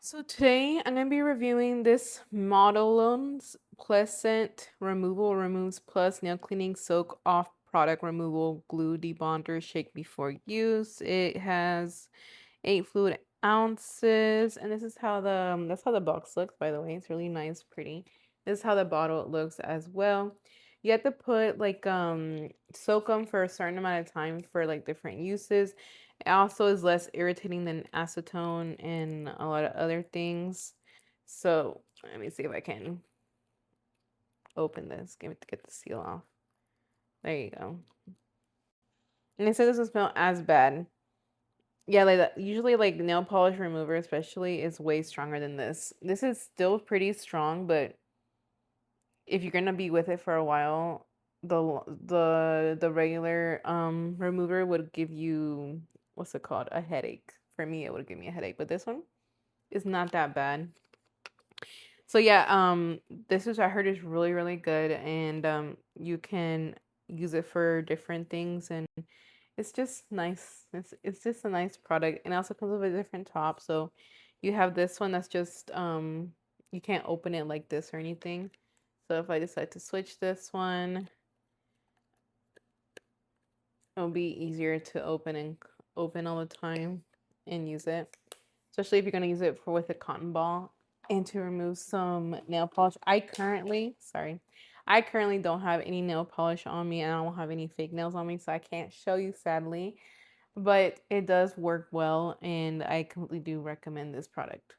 So today I'm gonna be reviewing this Modelones Pleasant Removal Removes Plus Nail Cleaning Soak Off Product Removal Glue Debonder Shake Before Use. It has 8 fluid ounces, and this is how that's how the box looks. By the way, it's really nice, pretty. This is how the bottle looks as well. You have to put like soak them for a certain amount of time for like different uses. It also is less irritating than acetone and a lot of other things. So let me see if I can open this. Get the seal off. There you go. And it says it doesn't smell as bad. Yeah, like that. Usually, like nail polish remover, especially, is way stronger than this. This is still pretty strong, but if you're gonna be with it for a while, the regular remover would give you what's it called? A headache. For me, it would give me a headache, but this one is not that bad. So yeah, this is I heard is really good, and you can use it for different things, and it's just nice. It's just a nice product, and it also comes with a different top. So you have this one that's just you can't open it like this or anything. So if I decide to switch this one, it'll be easier to open all the time and use it. Especially if you're gonna use it for with a cotton ball and to remove some nail polish. I currently don't have any nail polish on me, and I don't have any fake nails on me, so I can't show you sadly. But it does work well, and I completely do recommend this product.